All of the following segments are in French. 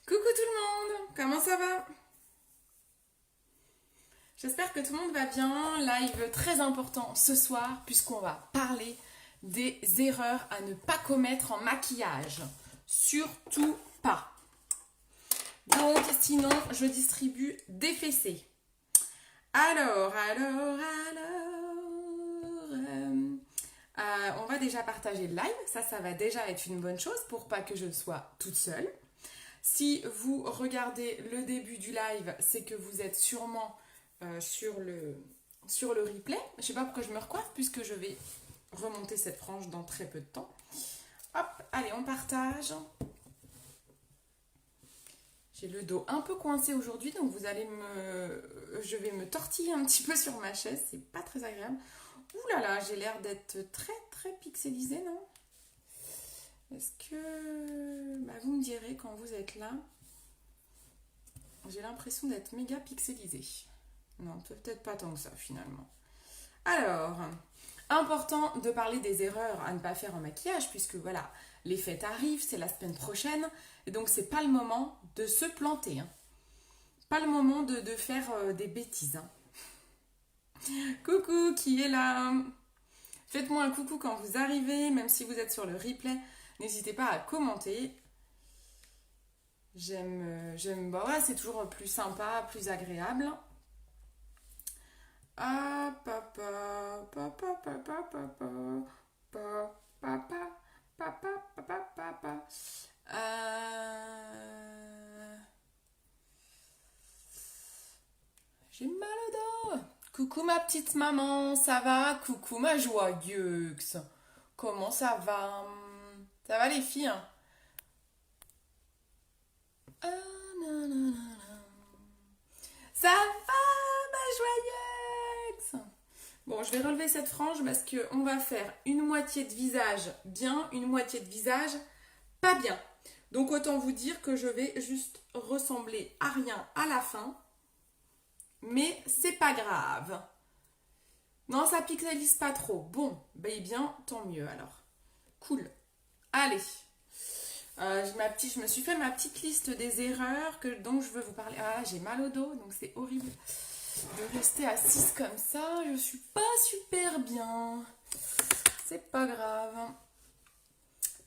Coucou tout le monde, comment ça va? J'espère que tout le monde va bien. Live très important ce soir puisqu'on va parler des erreurs à ne pas commettre en maquillage. Surtout pas. Donc sinon je distribue des fessées. Alors, on va déjà partager le live. Ça va déjà être une bonne chose pour pas que je sois toute seule. Si vous regardez le début du live, c'est que vous êtes sûrement sur le replay. Je ne sais pas pourquoi je me recoiffe puisque je vais remonter cette frange dans très peu de temps. Hop, allez, on partage. J'ai le dos un peu coincé aujourd'hui, donc je vais me tortiller un petit peu sur ma chaise. C'est pas très agréable. Ouh là là, j'ai l'air d'être très très pixelisée, non? Est-ce que... vous me direz quand vous êtes là. J'ai l'impression d'être méga pixelisée. Non, peut-être pas tant que ça finalement. Alors, important de parler des erreurs à ne pas faire en maquillage, puisque voilà, les fêtes arrivent, c'est la semaine prochaine, et donc c'est pas le moment de se planter. Hein. Pas le moment de faire des bêtises. Hein. Coucou, qui est là? Faites-moi un coucou quand vous arrivez, même si vous êtes sur le replay. N'hésitez pas à commenter. Bah ouais, c'est toujours plus sympa, plus agréable. J'ai mal au dos. Coucou ma petite maman, ça va? Coucou ma joyeuse. Comment ça va? Ça va les filles? Ça va ma joyeuse? Bon, je vais relever cette frange parce qu'on va faire une moitié de visage bien, une moitié de visage pas bien. Donc autant vous dire que je vais juste ressembler à rien à la fin. Mais c'est pas grave. Non, ça pixelise pas trop. Bon, bien, tant mieux alors. Cool. Allez. Je me suis fait ma petite liste des erreurs dont je veux vous parler. Ah, j'ai mal au dos, donc c'est horrible de rester assise comme ça. Je suis pas super bien. C'est pas grave.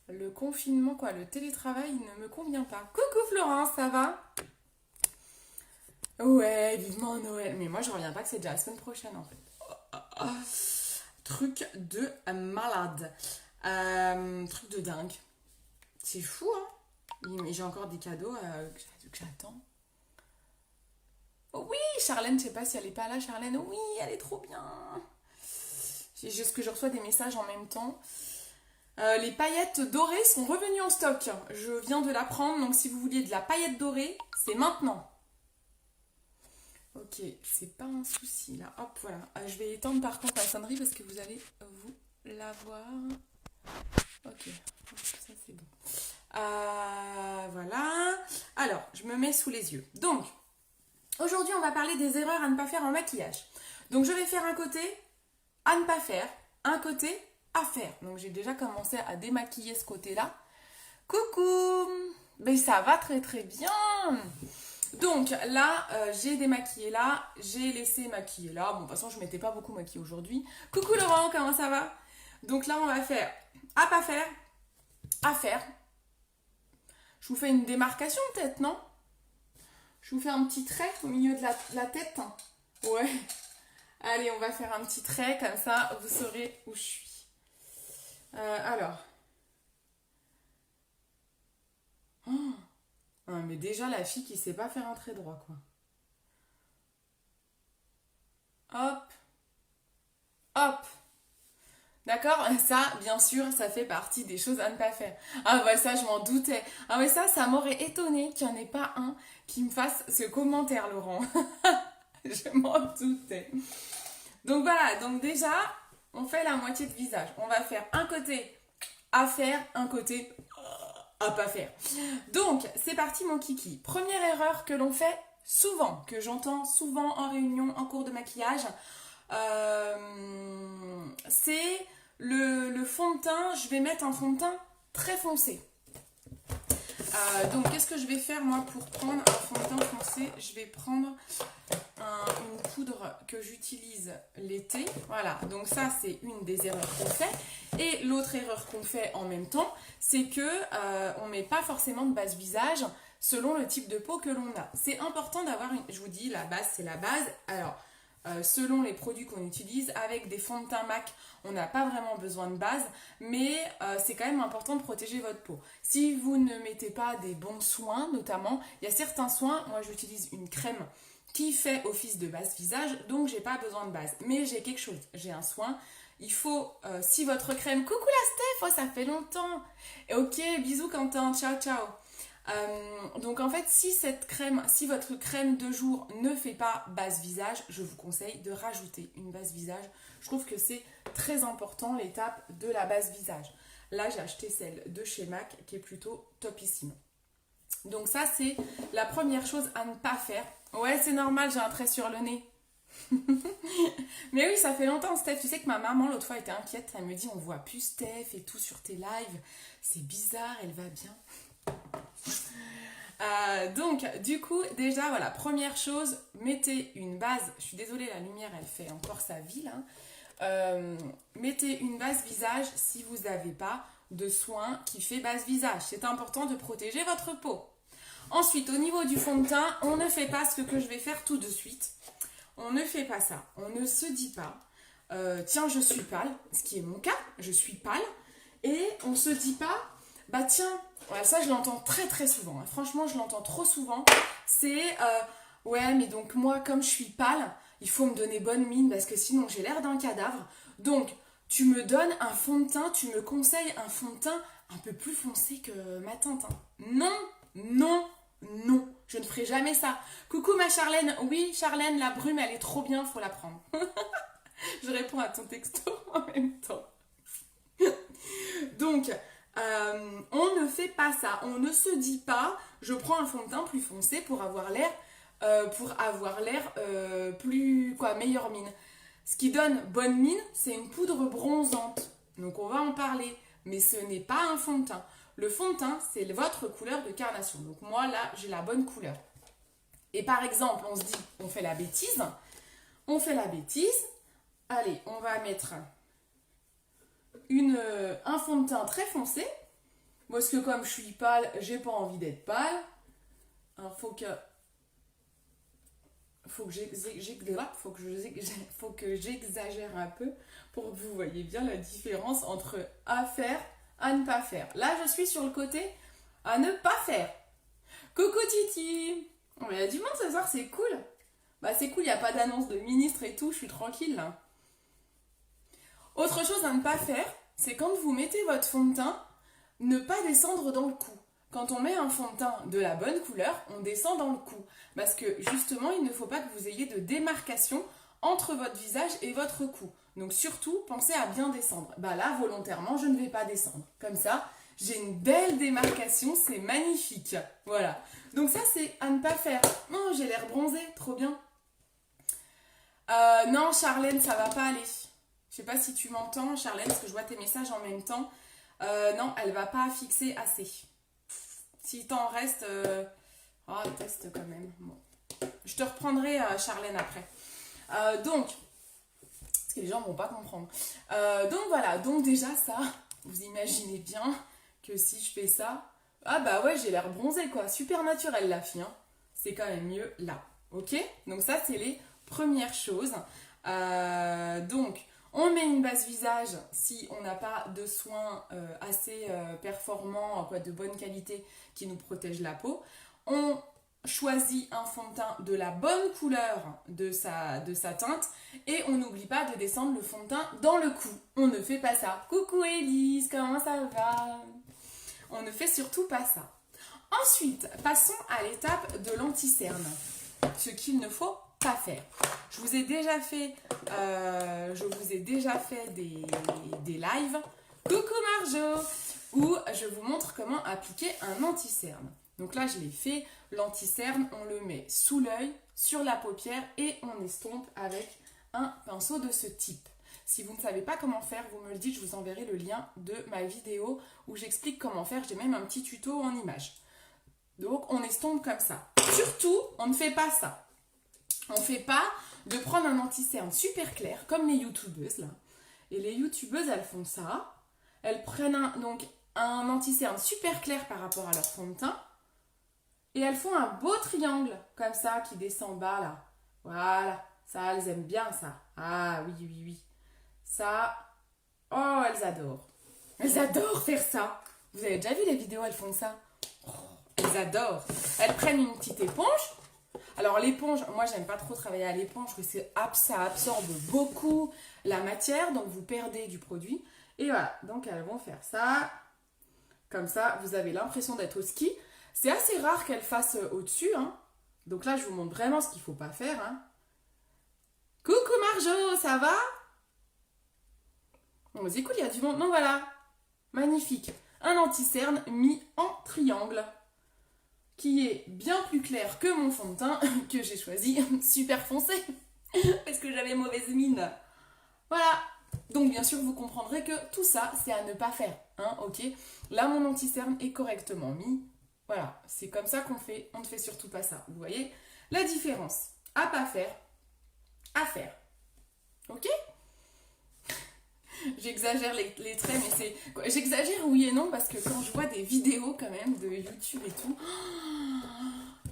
Le confinement, le télétravail ne me convient pas. Coucou Florence, ça va? Ouais, vivement Noël. Mais moi, je reviens pas que c'est déjà la semaine prochaine en fait. Truc de malade. Truc de dingue. C'est fou, hein? Mais j'ai encore des cadeaux que j'attends. Oh oui, Charlène, je sais pas si elle est pas là, Charlène. Oui, elle est trop bien. C'est juste que je reçois des messages en même temps. Les paillettes dorées sont revenues en stock. Je viens de l'apprendre, donc si vous vouliez de la paillette dorée, c'est maintenant. Ok, c'est pas un souci là. Hop, voilà. Je vais éteindre par contre la sonnerie parce que vous allez vous la voir. Ok, ça c'est bon. Voilà. Alors, je me mets sous les yeux. Donc, aujourd'hui, on va parler des erreurs à ne pas faire en maquillage. Donc, je vais faire un côté à ne pas faire, un côté à faire. Donc, j'ai déjà commencé à démaquiller ce côté-là. Coucou! Mais ça va très très bien! Donc là, j'ai démaquillé là, j'ai laissé maquiller là. Bon, de toute façon, je ne m'étais pas beaucoup maquillée aujourd'hui. Coucou Laurent, comment ça va? Donc là, on va faire à pas faire, à faire. Je vous fais une démarcation peut-être, non? Je vous fais un petit trait au milieu de la tête. Ouais. Allez, on va faire un petit trait, comme ça, vous saurez où je suis. Alors. Oh. Ah, mais déjà, la fille qui sait pas faire un trait droit, quoi. Hop. Hop. D'accord? Ça, bien sûr, ça fait partie des choses à ne pas faire. Ah bah ça, je m'en doutais. Ah mais ça m'aurait étonné qu'il n'y en ait pas un qui me fasse ce commentaire, Laurent. Je m'en doutais. Donc voilà, donc déjà, on fait la moitié de visage. On va faire un côté à faire, un côté à pas faire. Donc, c'est parti mon kiki. Première erreur que l'on fait souvent, que j'entends souvent en réunion, en cours de maquillage, c'est le fond de teint. Je vais mettre un fond de teint très foncé. Donc, qu'est-ce que je vais faire moi pour prendre un fond de teint foncé? Je vais prendre une poudre que j'utilise l'été. Voilà, donc ça c'est une des erreurs qu'on fait. Et l'autre erreur qu'on fait en même temps, c'est que on met pas forcément de base visage selon le type de peau que l'on a. C'est important d'avoir une... Je vous dis, la base c'est la base. Alors, selon les produits qu'on utilise, avec des fonds de teint MAC, on n'a pas vraiment besoin de base, mais c'est quand même important de protéger votre peau. Si vous ne mettez pas des bons soins, notamment, il y a certains soins, moi j'utilise une crème qui fait office de base visage, donc j'ai pas besoin de base. Mais j'ai quelque chose, j'ai un soin. Il faut, si votre crème... Coucou la Steph, oh, ça fait longtemps. Et ok, bisous Quentin, ciao ciao. Donc en fait, si votre crème de jour ne fait pas base visage, je vous conseille de rajouter une base visage. Je trouve que c'est très important l'étape de la base visage. Là, j'ai acheté celle de chez MAC qui est plutôt topissime. Donc ça, c'est la première chose à ne pas faire. Ouais, c'est normal, j'ai un trait sur le nez. Mais oui, ça fait longtemps, Steph. Tu sais que ma maman, l'autre fois, était inquiète. Elle me dit, on voit plus Steph et tout sur tes lives. C'est bizarre, elle va bien. Donc, du coup, déjà, voilà, première chose, mettez une base. Je suis désolée, la lumière, elle fait encore sa vie, là. Mettez une base visage si vous n'avez pas de soin qui fait base visage. C'est important de protéger votre peau. Ensuite, au niveau du fond de teint, on ne fait pas ce que je vais faire tout de suite. On ne fait pas ça. On ne se dit pas, tiens, je suis pâle, ce qui est mon cas, je suis pâle. Et on se dit pas, bah tiens, ouais, ça je l'entends très très souvent. Hein. Franchement, je l'entends trop souvent. C'est, ouais, mais donc moi, comme je suis pâle, il faut me donner bonne mine parce que sinon j'ai l'air d'un cadavre. Donc, tu me donnes un fond de teint, tu me conseilles un fond de teint un peu plus foncé que ma teinte. Hein. Non, non, non, je ne ferai jamais ça. Coucou ma Charlène, oui Charlène, la brume elle est trop bien, faut la prendre. Je réponds à ton texto en même temps. Donc, on ne fait pas ça, on ne se dit pas, je prends un fond de teint plus foncé pour avoir l'air, plus, quoi, meilleure mine. Ce qui donne bonne mine, c'est une poudre bronzante. Donc on va en parler, mais ce n'est pas un fond de teint. Le fond de teint, c'est votre couleur de carnation. Donc moi, là, j'ai la bonne couleur. Et par exemple, on se dit, on fait la bêtise. On fait la bêtise. Allez, on va mettre un fond de teint très foncé. Parce que comme je suis pâle, j'ai pas envie d'être pâle. Alors, faut que j'exagère un peu pour que vous voyez bien la différence entre à faire, à ne pas faire. Là, je suis sur le côté à ne pas faire. Coucou Titi! Il y a du monde ce soir, c'est cool. Bah c'est cool, il n'y a pas d'annonce de ministre et tout, je suis tranquille là. Autre chose à ne pas faire, c'est quand vous mettez votre fond de teint, ne pas descendre dans le cou. Quand on met un fond de teint de la bonne couleur, on descend dans le cou. Parce que justement, il ne faut pas que vous ayez de démarcation entre votre visage et votre cou. Donc surtout, pensez à bien descendre. Bah là, volontairement, je ne vais pas descendre. Comme ça, j'ai une belle démarcation, c'est magnifique. Voilà. Donc ça, c'est à ne pas faire. Oh, j'ai l'air bronzée, trop bien. Non, Charlène, ça va pas aller. Je sais pas si tu m'entends, Charlène, parce que je vois tes messages en même temps. Non, elle va pas fixer assez. Si t'en reste... teste quand même. Bon. Je te reprendrai, Charlène, après. Donc, parce que les gens vont pas comprendre. Donc voilà, donc déjà ça, vous imaginez bien que si je fais ça, ah bah ouais, j'ai l'air bronzée quoi, super naturel la fille. Hein. C'est quand même mieux là, ok? Donc ça, c'est les premières choses. Donc, on met une base visage si on n'a pas de soins assez performants, quoi, de bonne qualité qui nous protège la peau. On choisit un fond de teint de la bonne couleur de sa teinte et on n'oublie pas de descendre le fond de teint dans le cou. On ne fait pas ça. Coucou Élise, comment ça va? On ne fait surtout pas ça. Ensuite, passons à l'étape de l'anti-cerne. Ce qu'il ne faut pas faire. Je vous ai déjà fait des lives. Coucou Marjo, où je vous montre comment appliquer un anti-cerne. Donc là, je l'ai fait. L'anti-cerne, on le met sous l'œil, sur la paupière et on estompe avec un pinceau de ce type. Si vous ne savez pas comment faire, vous me le dites, je vous enverrai le lien de ma vidéo où j'explique comment faire. J'ai même un petit tuto en image. Donc, on estompe comme ça. Surtout, on ne fait pas ça. On ne fait pas de prendre un anti-cerne super clair, comme les youtubeuses, là. Et les youtubeuses, elles font ça. Elles prennent donc un anti-cerne super clair par rapport à leur fond de teint. Et elles font un beau triangle, comme ça, qui descend bas, là. Voilà. Ça, elles aiment bien, ça. Ah, oui, oui, oui. Ça, oh, elles adorent. Elles adorent faire ça. Vous avez déjà vu les vidéos, elles font ça? Oh, elles adorent. Elles prennent une petite éponge. Alors l'éponge, moi j'aime pas trop travailler à l'éponge parce que ça absorbe beaucoup la matière, donc vous perdez du produit. Et voilà, donc elles vont faire ça. Comme ça, vous avez l'impression d'être au ski. C'est assez rare qu'elles fassent au-dessus. Hein. Donc là, je vous montre vraiment ce qu'il ne faut pas faire. Hein. Coucou Marjo, ça va? Bon, c'est cool, il y a du monde. Non, voilà. Magnifique. Un anti-cerne mis en triangle. Qui est bien plus clair que mon fond de teint que j'ai choisi super foncé. Parce que j'avais mauvaise mine. Voilà. Donc bien sûr, vous comprendrez que tout ça, c'est à ne pas faire. Hein, ok. Là, mon anti-cerne est correctement mis. Voilà, c'est comme ça qu'on fait. On ne fait surtout pas ça. Vous voyez la différence. À pas faire, à faire. Ok? J'exagère les traits, mais c'est... J'exagère oui et non, parce que quand je vois des vidéos quand même de YouTube et tout,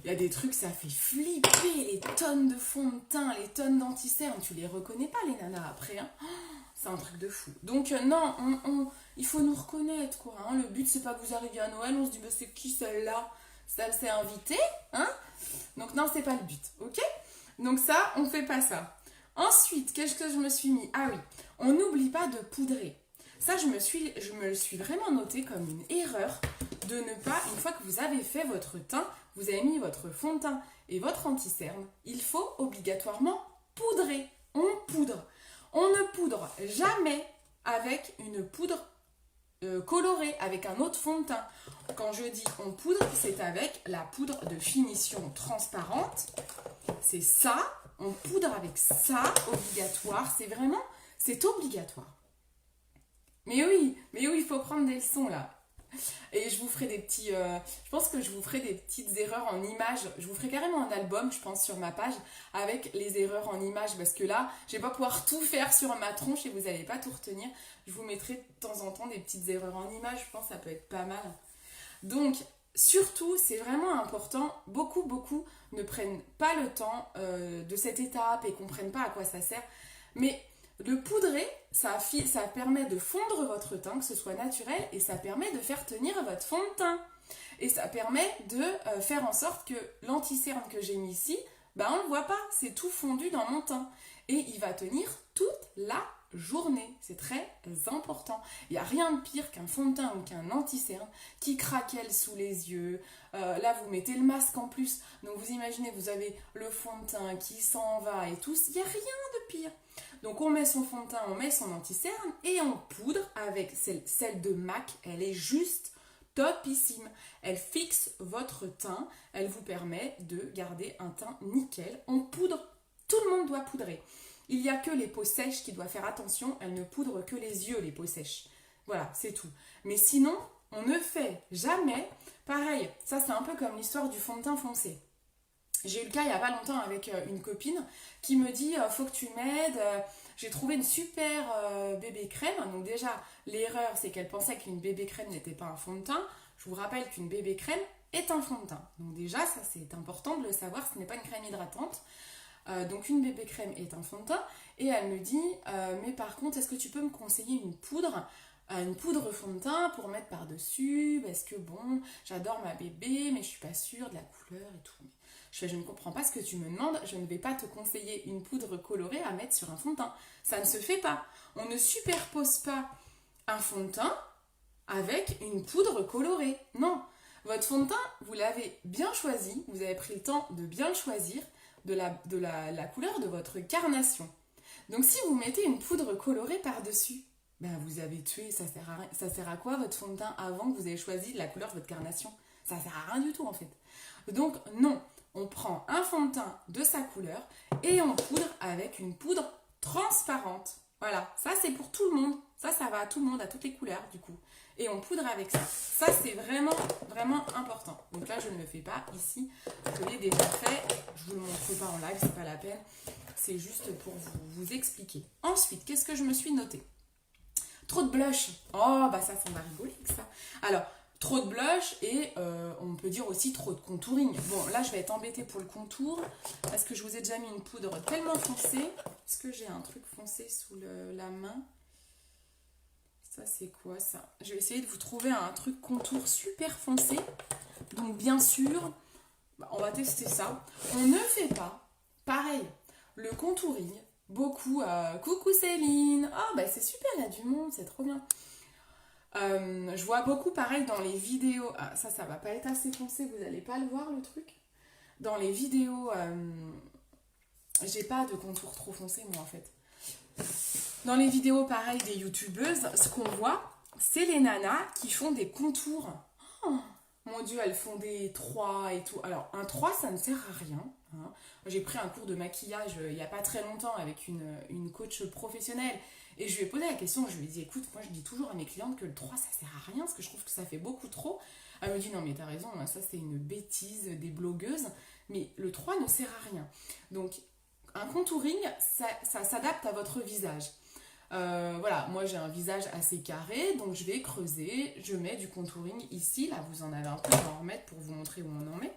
il y a des trucs, ça fait flipper, les tonnes de fond de teint, les tonnes d'anti-cerne. Tu les reconnais pas, les nanas, après. Hein. C'est un truc de fou. Donc non, il faut nous reconnaître, quoi. Hein. Le but, c'est pas que vous arriviez à Noël, on se dit, bah, c'est qui celle-là? Ça s'est invité, hein? Donc non, c'est pas le but, ok? Donc ça, on fait pas ça. Ensuite, qu'est-ce que je me suis mis? Ah oui, on n'oublie pas de poudrer. Ça, je me le suis vraiment noté comme une erreur de ne pas, une fois que vous avez fait votre teint, vous avez mis votre fond de teint et votre anti-cerne, il faut obligatoirement poudrer. On poudre. On ne poudre jamais avec une poudre colorée, avec un autre fond de teint. Quand je dis on poudre, c'est avec la poudre de finition transparente. C'est ça, on poudre avec ça, obligatoire. C'est vraiment, c'est obligatoire. Mais oui, il faut prendre des leçons là. Et je vous ferai des petits... je pense que je vous ferai des petites erreurs en images. Je vous ferai carrément un album, je pense, sur ma page avec les erreurs en images. Parce que là, je vais pas pouvoir tout faire sur ma tronche et vous n'allez pas tout retenir. Je vous mettrai de temps en temps des petites erreurs en images. Je pense que ça peut être pas mal. Donc, surtout, c'est vraiment important. Beaucoup ne prennent pas le temps de cette étape et comprennent pas à quoi ça sert. Mais... le poudrer, ça permet de fondre votre teint, que ce soit naturel, et ça permet de faire tenir votre fond de teint. Et ça permet de faire en sorte que l'anti-cerne que j'ai mis ici, on ne le voit pas, c'est tout fondu dans mon teint. Et il va tenir toute la journée, c'est très important. Il n'y a rien de pire qu'un fond de teint ou qu'un anti-cerne qui craquelle sous les yeux. Là, vous mettez le masque en plus, donc vous imaginez, vous avez le fond de teint qui s'en va et tout, il n'y a rien de pire. Donc on met son fond de teint, on met son anti-cerne et on poudre avec celle de MAC. Elle est juste topissime. Elle fixe votre teint, elle vous permet de garder un teint nickel. On poudre, tout le monde doit poudrer. Il n'y a que les peaux sèches qui doivent faire attention, elles ne poudrent que les yeux, les peaux sèches. Voilà, c'est tout. Mais sinon, on ne fait jamais pareil. Ça, c'est un peu comme l'histoire du fond de teint foncé. J'ai eu le cas il n'y a pas longtemps avec une copine qui me dit faut que tu m'aides, j'ai trouvé une super bébé crème. Donc déjà, l'erreur, c'est qu'elle pensait qu'une bébé crème n'était pas un fond de teint. Je vous rappelle qu'une bébé crème est un fond de teint. Donc déjà, ça c'est important de le savoir, ce n'est pas une crème hydratante. Donc une bébé crème est un fond de teint. Et elle me dit, mais par contre, est-ce que tu peux me conseiller une poudre fond de teint pour mettre par-dessus? Parce que bon, j'adore ma bébé, mais je suis pas sûre de la couleur et tout. Je ne comprends pas ce que tu me demandes, je ne vais pas te conseiller une poudre colorée à mettre sur un fond de teint. Ça ne se fait pas. On ne superpose pas un fond de teint avec une poudre colorée. Non. Votre fond de teint, vous l'avez bien choisi, vous avez pris le temps de bien le choisir, de la couleur de votre carnation. Donc si vous mettez une poudre colorée par-dessus, vous avez tué, ça sert à quoi votre fond de teint avant que vous ayez choisi la couleur de votre carnation? Ça sert à rien du tout en fait. Donc non. On prend un fond de teint de sa couleur et on poudre avec une poudre transparente. Voilà, ça c'est pour tout le monde. Ça va à tout le monde, à toutes les couleurs du coup. Et on poudre avec ça. Ça, c'est vraiment, vraiment important. Donc là, je ne le fais pas ici. Je l'ai déjà fait. Je vous le montre pas en live, c'est pas la peine. C'est juste pour vous expliquer. Ensuite, qu'est-ce que je me suis noté? Trop de blush. Oh, bah ça va rigoler que ça. Alors, trop de blush et on peut dire aussi trop de contouring. Bon, là, je vais être embêtée pour le contour parce que je vous ai déjà mis une poudre tellement foncée. Est-ce que j'ai un truc foncé sous la main? Ça, c'est quoi ça? Je vais essayer de vous trouver un truc contour super foncé. Donc, bien sûr, on va tester ça. On ne fait pas, pareil, le contouring. Beaucoup, coucou Céline. Ah, bah c'est super, il y a du monde, c'est trop bien. Je vois beaucoup pareil dans les vidéos. Ah, ça va pas être assez foncé, vous allez pas le voir le truc. Dans les vidéos, j'ai pas de contour trop foncé moi en fait. Dans les vidéos pareil des youtubeuses, ce qu'on voit, c'est les nanas qui font des contours. Oh, mon dieu, elles font des 3 et tout. Alors, un 3, ça ne sert à rien. Hein. J'ai pris un cours de maquillage il n'y a pas très longtemps avec une coach professionnelle. Et je lui ai posé la question, je lui ai dit, écoute, moi je dis toujours à mes clientes que le 3, ça sert à rien, parce que je trouve que ça fait beaucoup trop. Elle me dit, non mais t'as raison, ça c'est une bêtise des blogueuses. Mais le 3 ne sert à rien. Donc, un contouring, ça s'adapte à votre visage. Voilà, moi j'ai un visage assez carré, donc je vais creuser, je mets du contouring ici, là vous en avez un peu, je vais en remettre pour vous montrer où on en met.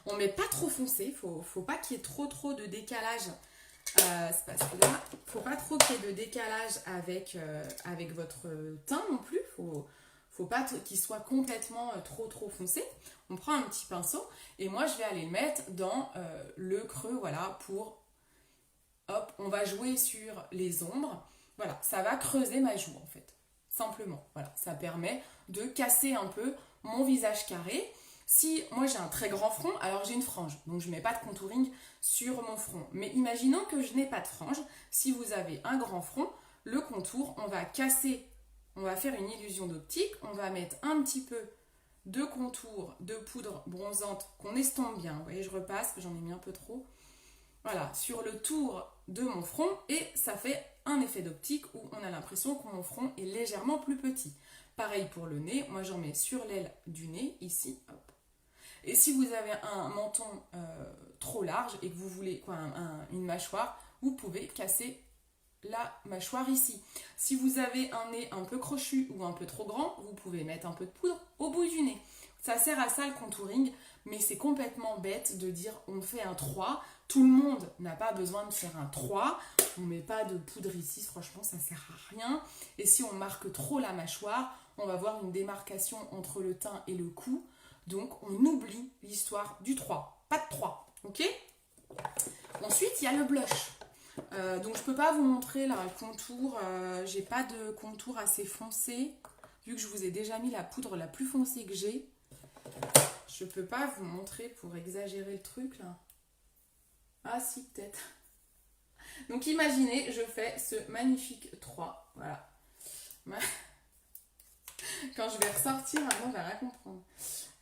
On met pas trop foncé, faut pas qu'il y ait trop de décalage, c'est parce que là, faut pas trop qu'il y ait de décalage avec votre teint non plus, faut pas qu'il soit complètement trop foncé. On prend un petit pinceau et moi je vais aller le mettre dans le creux, voilà, pour... Hop, on va jouer sur les ombres. Voilà, ça va creuser ma joue en fait. Simplement, voilà, ça permet de casser un peu mon visage carré. Si moi j'ai un très grand front, alors j'ai une frange. Donc je ne mets pas de contouring sur mon front. Mais imaginons que je n'ai pas de frange. Si vous avez un grand front, le contour, on va casser, on va faire une illusion d'optique. On va mettre un petit peu de contour, de poudre bronzante qu'on estompe bien. Vous voyez, je repasse, j'en ai mis un peu trop. Voilà, sur le tour de mon front et ça fait un effet d'optique où on a l'impression que mon front est légèrement plus petit. Pareil pour le nez, moi j'en mets sur l'aile du nez, ici, hop. Et si vous avez un menton trop large et que vous voulez une mâchoire, vous pouvez casser la mâchoire ici. Si vous avez un nez un peu crochu ou un peu trop grand, vous pouvez mettre un peu de poudre au bout du nez. Ça sert à ça le contouring, mais c'est complètement bête de dire on fait un 3. Tout le monde n'a pas besoin de faire un 3. On ne met pas de poudre ici, franchement ça ne sert à rien. Et si on marque trop la mâchoire, on va voir une démarcation entre le teint et le cou. Donc on oublie l'histoire du 3. Pas de 3, ok? Ensuite, il y a le blush. Donc je ne peux pas vous montrer là, le contour. J'ai pas de contour assez foncé. Vu que je vous ai déjà mis la poudre la plus foncée que j'ai. Je peux pas vous montrer pour exagérer le truc là. Ah si, peut-être. Donc imaginez, je fais ce magnifique 3. Voilà. Quand je vais ressortir, maintenant je vais rien comprendre.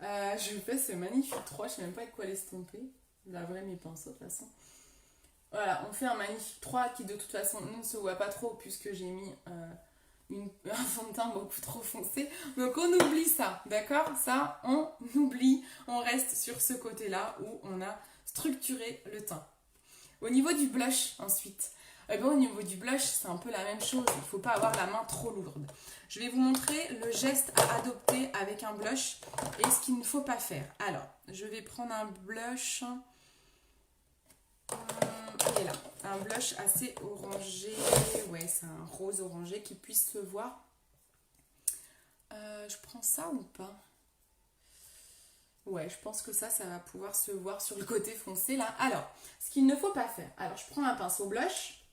Je fais ce magnifique 3, je sais même pas avec quoi l'estomper. Je laverai mes pinceaux de toute façon. Voilà, on fait un magnifique 3 qui de toute façon ne se voit pas trop puisque j'ai mis un fond de teint beaucoup trop foncé. Donc on oublie ça, d'accord? Ça, on oublie. On reste sur ce côté-là où on a structuré le teint. Au niveau du blush, ensuite. Au niveau du blush, c'est un peu la même chose. Il ne faut pas avoir la main trop lourde. Je vais vous montrer le geste à adopter avec un blush et ce qu'il ne faut pas faire. Alors, je vais prendre un blush... Et là, un blush assez orangé, ouais c'est un rose orangé qui puisse se voir. Je prends ça ou pas? Ouais, je pense que ça va pouvoir se voir sur le côté foncé là. Alors, ce qu'il ne faut pas faire, alors je prends un pinceau blush.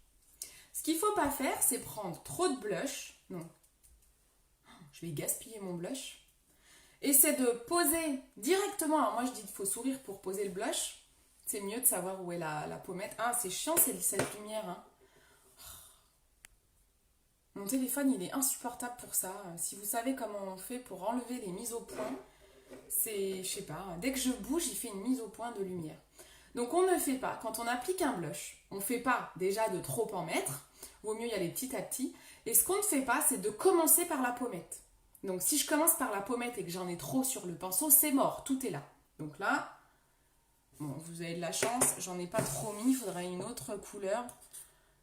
Ce qu'il ne faut pas faire, c'est prendre trop de blush. Non, je vais gaspiller mon blush. Et c'est de poser directement, alors moi je dis qu'il faut sourire pour poser le blush. C'est mieux de savoir où est la pommette. Ah, c'est chiant, c'est cette lumière. Hein. Mon téléphone, il est insupportable pour ça. Si vous savez comment on fait pour enlever les mises au point, c'est, je sais pas, dès que je bouge, il fait une mise au point de lumière. Donc on ne fait pas, quand on applique un blush, on ne fait pas déjà de trop en mettre. Vaut mieux y aller petit à petit. Et ce qu'on ne fait pas, c'est de commencer par la pommette. Donc si je commence par la pommette et que j'en ai trop sur le pinceau, c'est mort, tout est là. Donc là, bon, vous avez de la chance, j'en ai pas trop mis, il faudrait une autre couleur.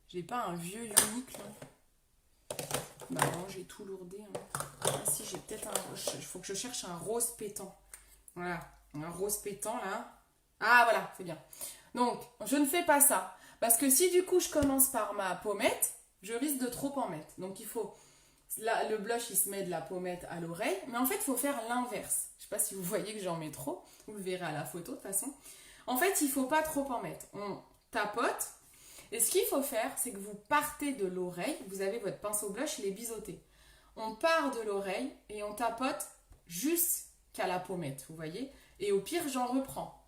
J'ai pas un vieux unique là. Bah non, j'ai tout lourdé. Hein. Ah si, j'ai peut-être un... Il faut que je cherche un rose pétant. Voilà, un rose pétant là. Ah voilà, c'est bien. Donc, je ne fais pas ça. Parce que si du coup je commence par ma pommette, je risque de trop en mettre. Donc il faut... Là, le blush, il se met de la pommette à l'oreille. Mais en fait, il faut faire l'inverse. Je ne sais pas si vous voyez que j'en mets trop. Vous le verrez à la photo de toute façon. En fait, il ne faut pas trop en mettre. On tapote. Et ce qu'il faut faire, c'est que vous partez de l'oreille. Vous avez votre pinceau blush, il est biseauté. On part de l'oreille et on tapote jusqu'à la pommette, vous voyez. Et au pire, j'en reprends.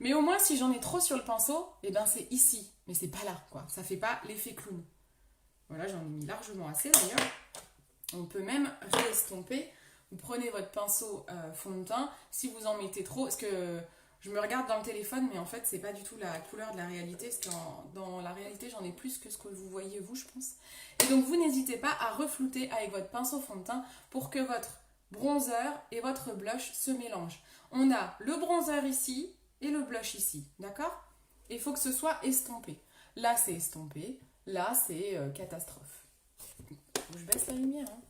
Mais au moins, si j'en ai trop sur le pinceau, eh ben c'est ici. Mais c'est pas là, quoi. Ça fait pas l'effet clown. Voilà, j'en ai mis largement assez d'ailleurs. On peut même réestomper. Vous prenez votre pinceau fond de teint. Si vous en mettez trop, parce que je me regarde dans le téléphone, mais en fait, c'est pas du tout la couleur de la réalité. Parce que dans la réalité, j'en ai plus que ce que vous voyez vous, je pense. Et donc, vous n'hésitez pas à reflouter avec votre pinceau fond de teint pour que votre bronzer et votre blush se mélangent. On a le bronzer ici et le blush ici, d'accord? Il faut que ce soit estompé. Là, c'est estompé. Là, c'est catastrophe. Je baisse la lumière. Hein.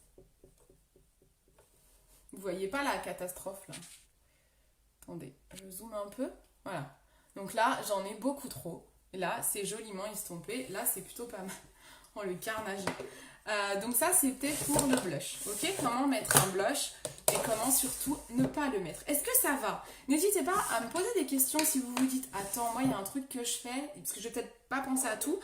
Vous voyez pas la catastrophe, là? Attendez, je zoome un peu. Voilà. Donc là, j'en ai beaucoup trop. Là, c'est joliment estompé. Là, c'est plutôt pas mal. Oh, le carnage. Donc ça, c'était pour le blush. Ok, comment mettre un blush et comment surtout ne pas le mettre. Est-ce que ça va? N'hésitez pas à me poser des questions si vous vous dites « Attends, moi, il y a un truc que je fais, parce que je vais peut-être pas penser à tout. »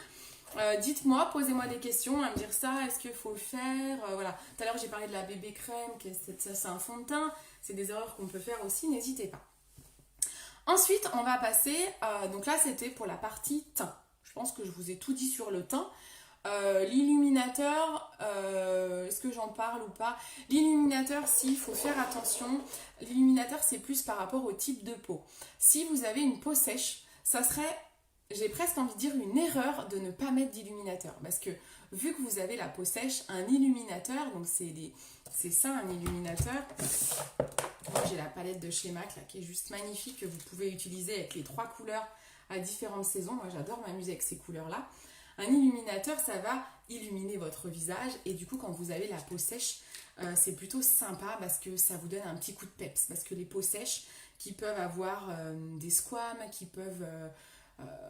Dites-moi, posez-moi des questions, à me dire ça, est-ce qu'il faut le faire, voilà. Tout à l'heure j'ai parlé de la bébé crème, que c'est un fond de teint, c'est des erreurs qu'on peut faire aussi, n'hésitez pas. Ensuite on va passer, donc là c'était pour la partie teint, je pense que je vous ai tout dit sur le teint. L'illuminateur, est-ce que j'en parle ou pas? L'illuminateur, il faut faire attention, l'illuminateur c'est plus par rapport au type de peau. Si vous avez une peau sèche, ça serait... J'ai presque envie de dire une erreur de ne pas mettre d'illuminateur. Parce que vu que vous avez la peau sèche, un illuminateur, donc c'est ça un illuminateur. Moi j'ai la palette de chez MAC là, qui est juste magnifique, que vous pouvez utiliser avec les 3 couleurs à différentes saisons. Moi j'adore m'amuser avec ces couleurs-là. Un illuminateur, ça va illuminer votre visage. Et du coup, quand vous avez la peau sèche, c'est plutôt sympa parce que ça vous donne un petit coup de peps. Parce que les peaux sèches qui peuvent avoir des squames, qui peuvent...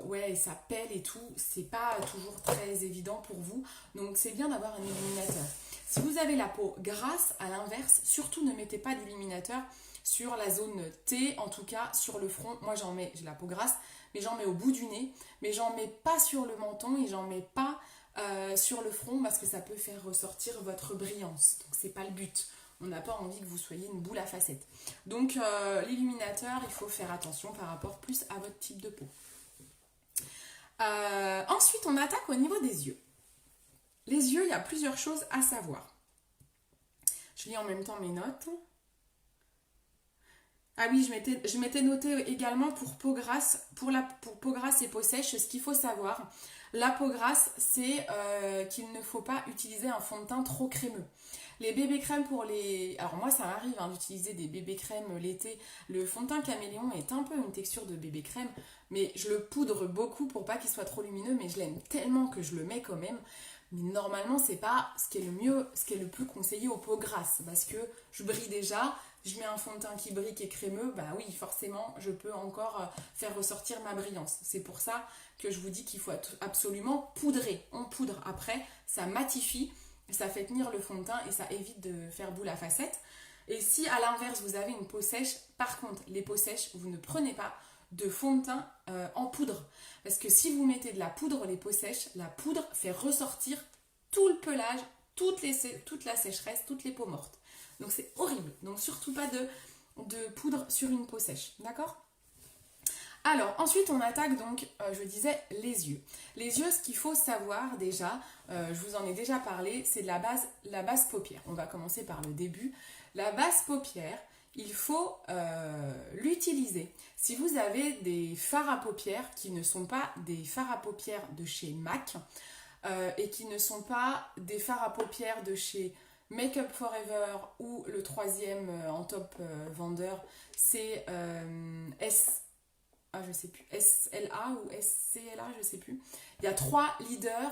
ouais, ça pèle et tout, c'est pas toujours très évident pour vous, donc c'est bien d'avoir un illuminateur. Si vous avez la peau grasse, à l'inverse, surtout ne mettez pas d'illuminateur sur la zone T, en tout cas sur le front. Moi j'en mets, j'ai la peau grasse, mais j'en mets au bout du nez, mais j'en mets pas sur le menton et j'en mets pas sur le front parce que ça peut faire ressortir votre brillance, donc c'est pas le but. On n'a pas envie que vous soyez une boule à facettes. Donc l'illuminateur, il faut faire attention par rapport plus à votre type de peau. Ensuite, on attaque au niveau des yeux. Les yeux, il y a plusieurs choses à savoir. Je lis en même temps mes notes. Ah oui, je m'étais noté également pour peau grasse, pour peau grasse et peau sèche, ce qu'il faut savoir. La peau grasse, c'est qu'il ne faut pas utiliser un fond de teint trop crémeux. Les bébés crèmes pour les... Alors moi, ça m'arrive d'utiliser des bébés crèmes l'été. Le fond de teint Caméléon est un peu une texture de bébé crème, mais je le poudre beaucoup pour pas qu'il soit trop lumineux, mais je l'aime tellement que je le mets quand même. Mais normalement, c'est pas ce qui est le mieux, ce qui est le plus conseillé aux peaux grasses, parce que je brille déjà, je mets un fond de teint qui brille et crémeux, bah oui, forcément, je peux encore faire ressortir ma brillance. C'est pour ça que je vous dis qu'il faut absolument poudrer. On poudre après, ça matifie, ça fait tenir le fond de teint et ça évite de faire boule à facettes. Et si à l'inverse, vous avez une peau sèche, par contre, les peaux sèches, vous ne prenez pas de fond de teint en poudre. Parce que si vous mettez de la poudre, les peaux sèches, la poudre fait ressortir tout le pelage, toute la sécheresse, toutes les peaux mortes. Donc c'est horrible. Donc surtout pas de poudre sur une peau sèche. D'accord ? Alors ensuite on attaque donc, je disais, les yeux. Les yeux, ce qu'il faut savoir déjà, je vous en ai déjà parlé, c'est de la base paupière. On va commencer par le début. La base paupière, il faut l'utiliser. Si vous avez des fards à paupières qui ne sont pas des fards à paupières de chez MAC, et qui ne sont pas des fards à paupières de chez Make Up Forever ou le troisième en top vendeur, c'est je sais plus, SLA ou SCLA, je sais plus. Il y a 3 leaders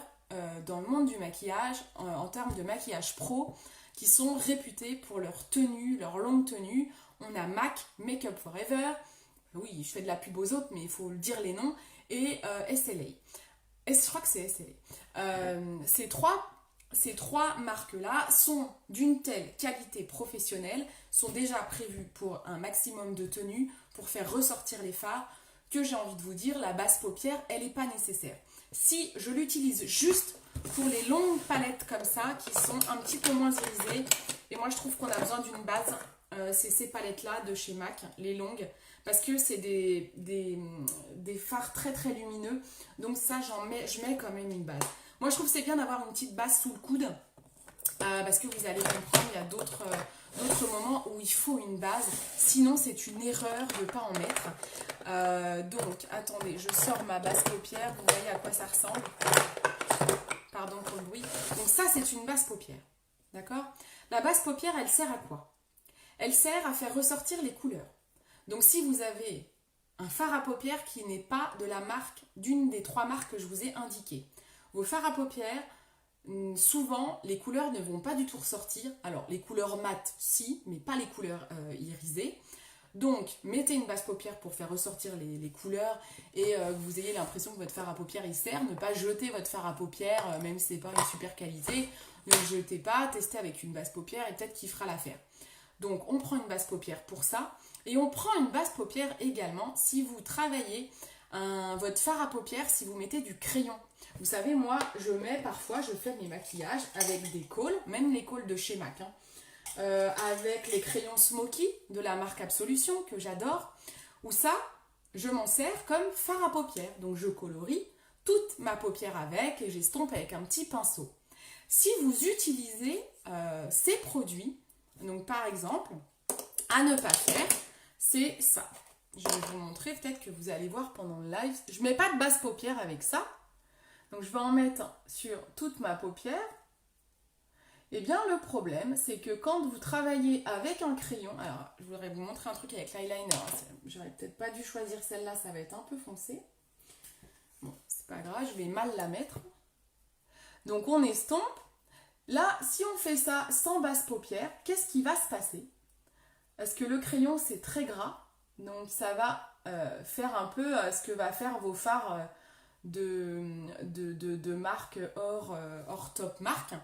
dans le monde du maquillage en termes de maquillage pro qui sont réputés pour leur tenue, leur longue tenue. On a MAC, Make Up Forever, oui, je fais de la pub aux autres, mais il faut dire les noms, et SLA. Je crois que c'est SLA. Ces trois marques-là sont d'une telle qualité professionnelle, sont déjà prévues pour un maximum de tenue, pour faire ressortir les fards, que j'ai envie de vous dire, la base paupière, elle n'est pas nécessaire. Si je l'utilise juste pour les longues palettes comme ça, qui sont un petit peu moins irisées, et moi je trouve qu'on a besoin d'une base, c'est ces palettes-là de chez MAC, les longues, parce que c'est des fards très très lumineux, donc ça je mets quand même une base. Moi je trouve que c'est bien d'avoir une petite base sous le coude, parce que vous allez comprendre, il y a d'autres moments où il faut une base, sinon c'est une erreur de ne pas en mettre. Donc attendez, je sors ma base paupière, vous voyez à quoi ça ressemble. Pardon pour le bruit. Donc ça c'est une base paupière, d'accord? La base paupière, elle sert à quoi? Elle sert à faire ressortir les couleurs. Donc si vous avez un fard à paupières qui n'est pas de la marque, d'une des 3 marques que je vous ai indiquées, vos fards à paupières, souvent les couleurs ne vont pas du tout ressortir. Alors les couleurs mates, si, mais pas les couleurs irisées. Donc mettez une base paupière pour faire ressortir les couleurs et que vous ayez l'impression que votre fard à paupières il sert. Ne pas jeter votre fard à paupières, même si c'est pas une super qualité. Ne le jetez pas, testez avec une base paupière et peut-être qu'il fera l'affaire. Donc on prend une base paupière pour ça. Et on prend une base paupière également si vous travaillez votre fard à paupières, si vous mettez du crayon. Vous savez, moi, je fais mes maquillages avec des cols, même les cols de chez MAC, avec les crayons Smoky de la marque Absolution, que j'adore, où ça, je m'en sers comme fard à paupières. Donc je colorie toute ma paupière avec et j'estompe avec un petit pinceau. Si vous utilisez ces produits, donc par exemple, à ne pas faire, c'est ça. Je vais vous montrer, peut-être que vous allez voir pendant le live. Je ne mets pas de base paupière avec ça. Donc je vais en mettre sur toute ma paupière. Eh bien le problème, c'est que quand vous travaillez avec un crayon, alors je voudrais vous montrer un truc avec l'eyeliner. J'aurais peut-être pas dû choisir celle-là, ça va être un peu foncé. Bon, c'est pas grave, je vais mal la mettre. Donc on estompe. Là, si on fait ça sans base paupière, qu'est-ce qui va se passer? Parce que le crayon, c'est très gras. Donc ça va faire un peu ce que va faire vos fards de marque hors top marque.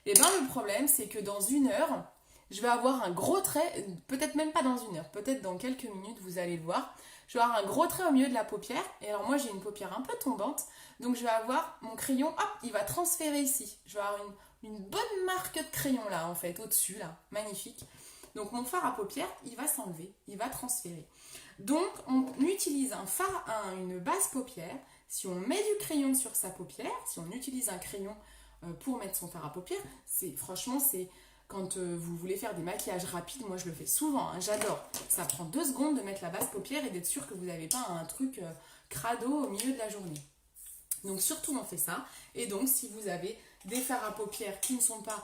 Et bien le problème c'est que dans 1 heure, je vais avoir un gros trait, peut-être même pas dans 1 heure, peut-être dans quelques minutes vous allez le voir. Je vais avoir un gros trait au milieu de la paupière. Et alors moi j'ai une paupière un peu tombante. Donc je vais avoir mon crayon, hop, il va transférer ici. Je vais avoir une bonne marque de crayon là en fait, au-dessus là, magnifique. Donc mon fard à paupières, il va s'enlever, il va transférer. Donc on utilise une base paupière. Si on met du crayon sur sa paupière, si on utilise un crayon pour mettre son fard à paupières, franchement c'est quand vous voulez faire des maquillages rapides, moi je le fais souvent, hein, j'adore. Ça prend 2 secondes de mettre la base paupière et d'être sûr que vous n'avez pas un truc crado au milieu de la journée. Donc surtout on fait ça. Et donc si vous avez des fards à paupières qui ne sont pas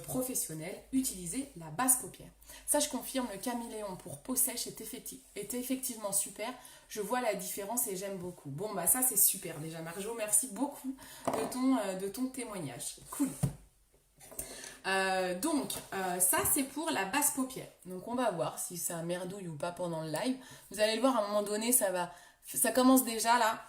professionnels, utilisez la base paupière. Ça je confirme, le caméléon pour peau sèche est effectivement super. Je vois la différence et j'aime beaucoup. Bon bah ça c'est super déjà Marjo, merci beaucoup de ton témoignage. Cool. Donc ça c'est pour la base paupière. Donc on va voir si c'est un merdouille ou pas pendant le live. Vous allez le voir à un moment donné, ça commence déjà là.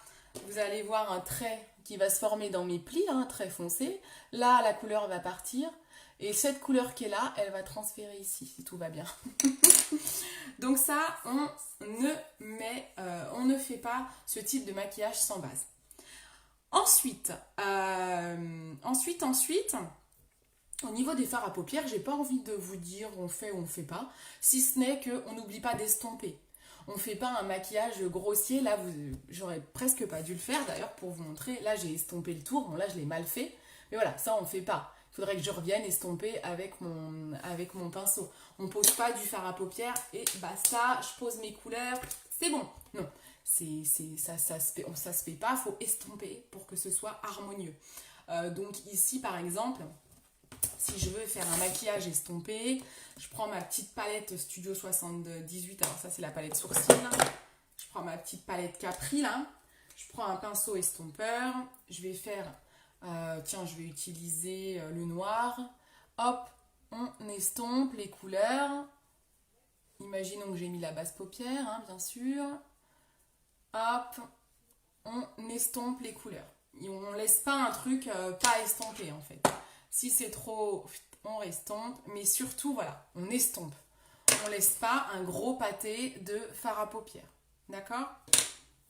Vous allez voir un trait qui va se former dans mes plis, un trait foncé. Là la couleur va partir. Et cette couleur qui est là, elle va transférer ici, si tout va bien. Donc ça, on ne fait pas ce type de maquillage sans base. Ensuite, au niveau des fards à paupières, j'ai pas envie de vous dire on fait ou on fait pas, si ce n'est qu'on n'oublie pas d'estomper. On fait pas un maquillage grossier, là j'aurais presque pas dû le faire d'ailleurs pour vous montrer. Là j'ai estompé le tour, bon là je l'ai mal fait, mais voilà, ça on fait pas. Il faudrait que je revienne estomper avec mon pinceau. On pose pas du fard à paupières et basta, je pose mes couleurs, c'est bon. Non, ça se fait pas, il faut estomper pour que ce soit harmonieux. Donc ici, par exemple, si je veux faire un maquillage estompé, je prends ma petite palette Studio 78. Alors ça, c'est la palette sourcil. Je prends ma petite palette Capri, là. Je prends un pinceau estompeur. Je vais faire... tiens, je vais utiliser le noir. Hop, on estompe les couleurs. Imaginons que j'ai mis la base paupière, hein, bien sûr. Hop, on estompe les couleurs. Et on ne laisse pas un truc pas estompé, en fait. Si c'est trop, on restompe. Mais surtout, voilà, on estompe. On ne laisse pas un gros pâté de fard à paupières. D'accord?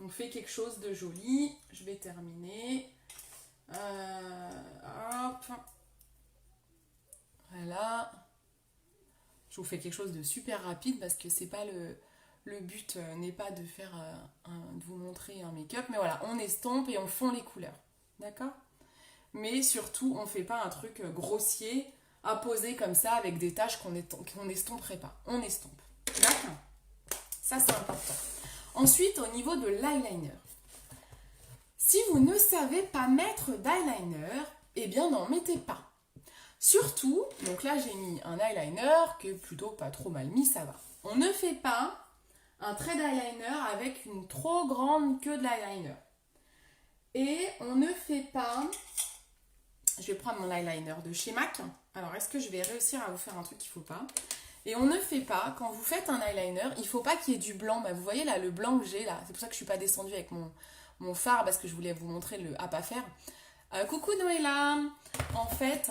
On fait quelque chose de joli. Je vais terminer. Hop. Voilà. Je vous fais quelque chose de super rapide parce que c'est pas le but n'est pas de faire de vous montrer un make-up. Mais voilà, on estompe et on fond les couleurs. D'accord? Mais surtout, on ne fait pas un truc grossier à poser comme ça avec des taches qu'on n'estomperait pas. On estompe. D'accord? Ça, c'est important. Ensuite, au niveau de l'eyeliner. Si vous ne savez pas mettre d'eyeliner, eh bien, n'en mettez pas. Surtout, donc là, j'ai mis un eyeliner qui est plutôt pas trop mal mis, ça va. On ne fait pas un trait d'eyeliner avec une trop grande queue de l'eyeliner. Et on ne fait pas... Je vais prendre mon eyeliner de chez MAC. Alors, est-ce que je vais réussir à vous faire un truc qu'il ne faut pas? Et on ne fait pas, quand vous faites un eyeliner, il ne faut pas qu'il y ait du blanc. Bah, vous voyez là, le blanc que j'ai là, c'est pour ça que je ne suis pas descendue avec mon fard, parce que je voulais vous montrer le à pas faire. Coucou Noëlla. En fait,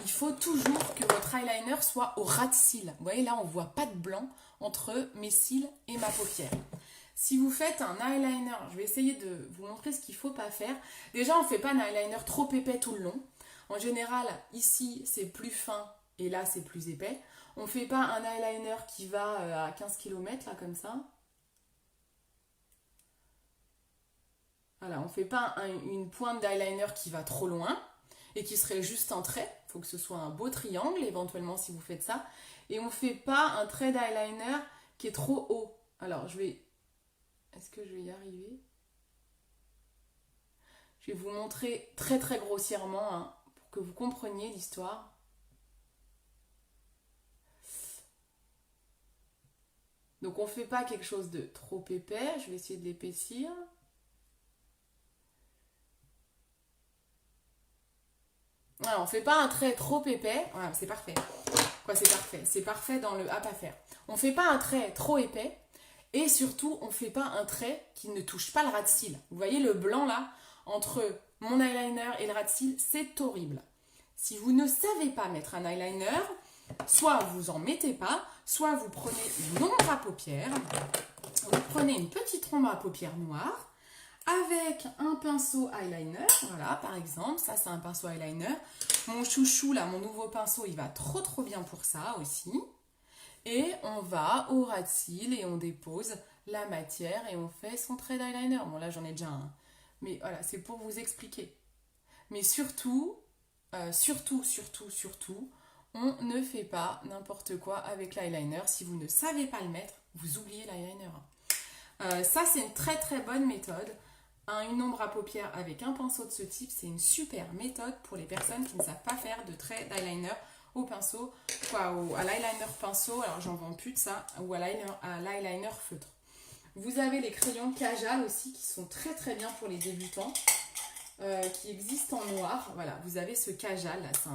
il faut toujours que votre eyeliner soit au ras de cils. Vous voyez là, on ne voit pas de blanc entre mes cils et ma paupière. Si vous faites un eyeliner, je vais essayer de vous montrer ce qu'il ne faut pas faire. Déjà, on ne fait pas un eyeliner trop épais tout le long. En général, ici, c'est plus fin et là, c'est plus épais. On ne fait pas un eyeliner qui va à 15 km, là, comme ça. Voilà, on ne fait pas une pointe d'eyeliner qui va trop loin et qui serait juste un trait. Il faut que ce soit un beau triangle, éventuellement, si vous faites ça. Et on ne fait pas un trait d'eyeliner qui est trop haut. Alors, je vais... Est-ce que je vais y arriver? Je vais vous montrer très très grossièrement hein, pour que vous compreniez l'histoire. Donc on ne fait pas quelque chose de trop épais. Je vais essayer de l'épaissir. Voilà, on ne fait pas un trait trop épais. Voilà, c'est parfait. Quoi, c'est parfait? C'est parfait dans le à pas faire. On ne fait pas un trait trop épais. Et surtout, on ne fait pas un trait qui ne touche pas le ras de cils. Vous voyez le blanc là, entre mon eyeliner et le ras de cils, c'est horrible. Si vous ne savez pas mettre un eyeliner, soit vous en mettez pas, soit vous prenez une ombre à paupières, vous prenez une petite ombre à paupières noire, avec un pinceau eyeliner, voilà par exemple, ça c'est un pinceau eyeliner. Mon chouchou là, mon nouveau pinceau, il va trop trop bien pour ça aussi. Et on va au ras de cils et on dépose la matière et on fait son trait d'eyeliner. Bon là j'en ai déjà un, mais voilà, c'est pour vous expliquer. Mais surtout, surtout, on ne fait pas n'importe quoi avec l'eyeliner. Si vous ne savez pas le mettre, vous oubliez l'eyeliner. Ça c'est une très très bonne méthode. Une ombre à paupières avec un pinceau de ce type, c'est une super méthode pour les personnes qui ne savent pas faire de trait d'eyeliner au pinceau, à l'eyeliner pinceau, alors j'en vends plus de ça, ou à l'eyeliner feutre. Vous avez les crayons Kajal aussi qui sont très très bien pour les débutants, qui existent en noir. Voilà, vous avez ce Kajal, là, c'est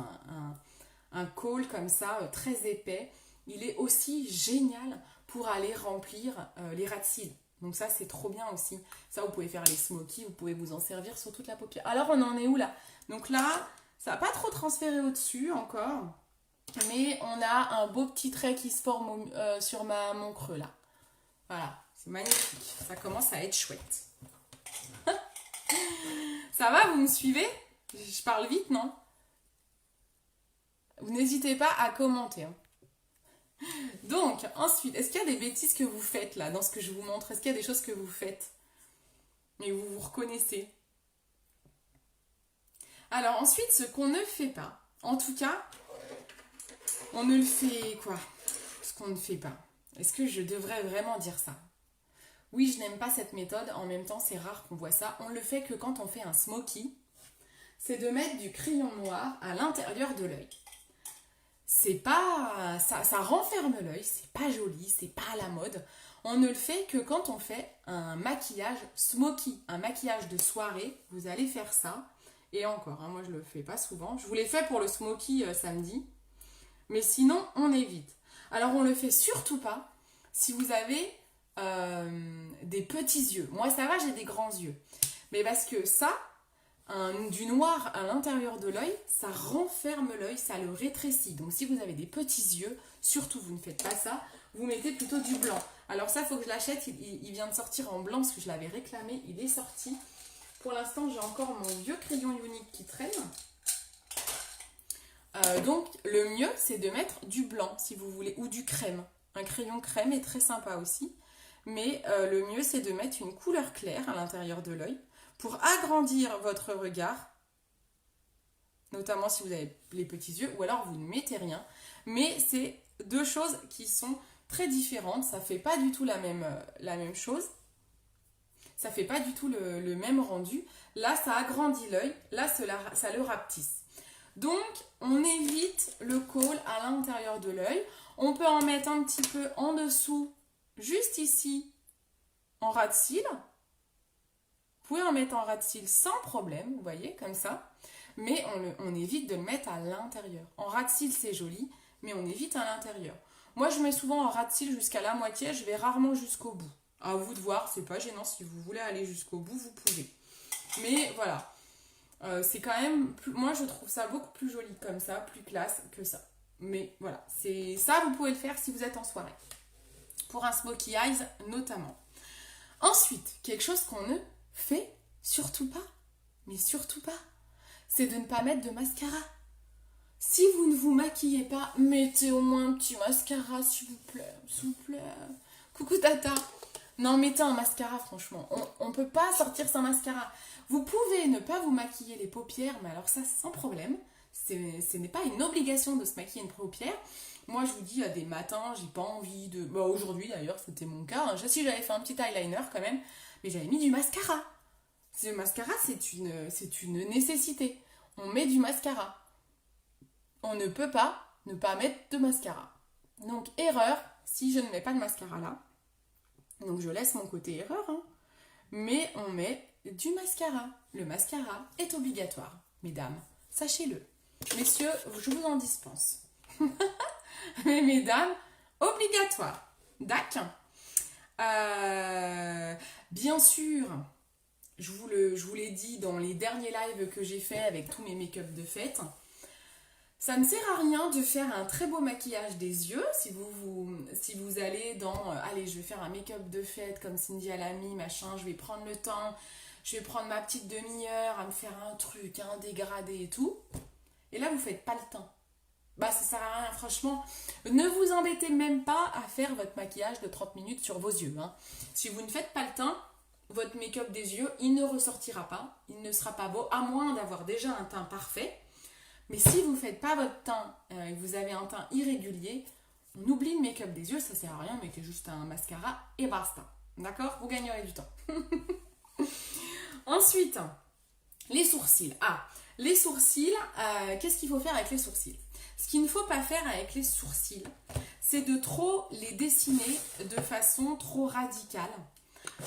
un col comme ça, très épais. Il est aussi génial pour aller remplir les ras de cils. Donc ça c'est trop bien aussi. Ça vous pouvez faire les smokies, vous pouvez vous en servir sur toute la paupière. Alors on en est où là? Donc là, ça n'a pas trop transféré au-dessus encore. Mais on a un beau petit trait qui se forme sur mon creux là. Voilà, c'est magnifique. Ça commence à être chouette. Ça va, vous me suivez? Je parle vite, non? Vous n'hésitez pas à commenter. Hein. Donc, ensuite, est-ce qu'il y a des bêtises que vous faites là, dans ce que je vous montre? Est-ce qu'il y a des choses que vous faites et vous vous reconnaissez? Alors ensuite, ce qu'on ne fait pas, en tout cas, on ne le fait quoi? Ce qu'on ne fait pas. Est-ce que je devrais vraiment dire ça? Oui, je n'aime pas cette méthode. En même temps, c'est rare qu'on voit ça. On le fait que quand on fait un smoky. c'est de mettre du crayon noir à l'intérieur de l'œil. C'est pas... Ça renferme l'œil, c'est pas joli, c'est pas à la mode. On ne le fait que quand on fait un maquillage smoky, un maquillage de soirée. Vous allez faire ça. Et encore, hein, moi je le fais pas souvent. Je vous l'ai fait pour le smoky samedi. Mais sinon, on évite. Alors on le fait surtout pas si vous avez des petits yeux. Moi ça va, j'ai des grands yeux. Mais parce que ça, du noir à l'intérieur de l'œil, ça renferme l'œil, ça le rétrécit. Donc si vous avez des petits yeux, surtout vous ne faites pas ça, vous mettez plutôt du blanc. Alors ça, il faut que je l'achète, il vient de sortir en blanc parce que je l'avais réclamé, il est sorti. Pour l'instant, j'ai encore mon vieux crayon unique qui traîne. Donc le mieux, c'est de mettre du blanc si vous voulez, ou du crème. Un crayon crème est très sympa aussi. Mais le mieux, c'est de mettre une couleur claire à l'intérieur de l'œil pour agrandir votre regard, notamment si vous avez les petits yeux, ou alors vous ne mettez rien. Mais c'est deux choses qui sont très différentes, ça ne fait pas du tout la même chose, ça ne fait pas du tout le même rendu. Là, ça agrandit l'œil, là, ça le rapetisse. Donc, on évite le col à l'intérieur de l'œil. On peut en mettre un petit peu en dessous, juste ici, en ras de cils. Vous pouvez en mettre en ras de cils sans problème, vous voyez, comme ça. Mais on évite de le mettre à l'intérieur. En ras de cils, c'est joli, mais on évite à l'intérieur. Moi, je mets souvent en ras de cils jusqu'à la moitié. Je vais rarement jusqu'au bout. À vous de voir, c'est pas gênant. Si vous voulez aller jusqu'au bout, vous pouvez. Mais voilà. C'est quand même... moi, je trouve ça beaucoup plus joli comme ça, plus classe que ça. Mais voilà, c'est ça, vous pouvez le faire si vous êtes en soirée. Pour un smokey eyes, notamment. Ensuite, quelque chose qu'on ne fait surtout pas, mais surtout pas, c'est de ne pas mettre de mascara. Si vous ne vous maquillez pas, mettez au moins un petit mascara, s'il vous plaît, s'il vous plaît. Coucou Tata. Non, mettez un mascara, franchement. On ne peut pas sortir sans mascara. Vous pouvez ne pas vous maquiller les paupières, mais alors ça, sans problème. Ce n'est pas une obligation de se maquiller une paupière. Moi, je vous dis, à des matins, j'ai pas envie de... Bah, aujourd'hui, d'ailleurs, c'était mon cas. Hein. Si j'avais fait un petit eyeliner, quand même, mais j'avais mis du mascara. Le mascara, c'est une nécessité. On met du mascara. On ne peut pas ne pas mettre de mascara. Donc, erreur, si je ne mets pas de mascara là. Donc, je laisse mon côté erreur, hein. Mais on met du mascara. Le mascara est obligatoire, mesdames. Sachez-le. Messieurs, je vous en dispense. Mais mesdames, obligatoire. D'accord. Bien sûr, je vous l'ai dit dans les derniers lives que j'ai fait avec tous mes make-up de fête, ça ne sert à rien de faire un très beau maquillage des yeux si vous allez dans allez, je vais faire un make-up de fête comme Cindy a l'ami, machin, je vais prendre le temps, je vais prendre ma petite demi-heure à me faire un truc, un dégradé et tout. Et là, vous faites pas le temps. Bah, ça sert à rien, franchement. Ne vous embêtez même pas à faire votre maquillage de 30 minutes sur vos yeux. Hein. Si vous ne faites pas le temps, votre make-up des yeux, il ne ressortira pas. Il ne sera pas beau, à moins d'avoir déjà un teint parfait. Mais si vous ne faites pas votre teint et que vous avez un teint irrégulier, on oublie le make-up des yeux, ça sert à rien, mettez juste un mascara et basta. D'accord? Vous gagnerez du temps. Ensuite, les sourcils. Ah, les sourcils, qu'est-ce qu'il faut faire avec les sourcils? Ce qu'il ne faut pas faire avec les sourcils, c'est de trop les dessiner de façon trop radicale.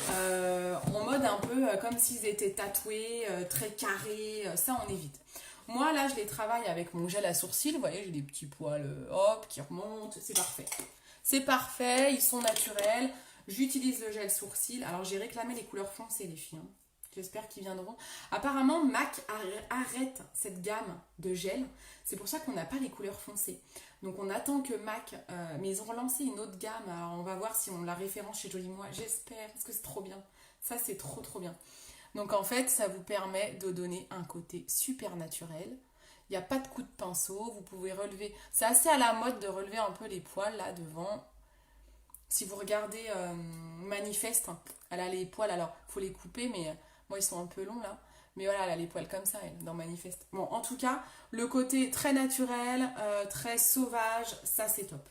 En mode un peu comme s'ils étaient tatoués, très carrés, ça on évite. Moi là je les travaille avec mon gel à sourcils, vous voyez j'ai des petits poils hop qui remontent, c'est parfait. C'est parfait, ils sont naturels, j'utilise le gel sourcils, alors j'ai réclamé les couleurs foncées les filles, hein. J'espère qu'ils viendront. Apparemment MAC arrête cette gamme de gel, c'est pour ça qu'on n'a pas les couleurs foncées. Donc on attend que MAC, mais ils ont relancé une autre gamme, alors on va voir si on la référence chez Jolie Moi, j'espère, parce que c'est trop bien. Ça c'est trop trop bien. Donc en fait ça vous permet de donner un côté super naturel. Il n'y a pas de coup de pinceau, vous pouvez relever, c'est assez à la mode de relever un peu les poils là devant. Si vous regardez Manifeste, elle a les poils, alors il faut les couper mais moi ils sont un peu longs là. Mais voilà, elle a les poils comme ça, elle, dans Manifeste. Bon, en tout cas, le côté très naturel, très sauvage, ça c'est top.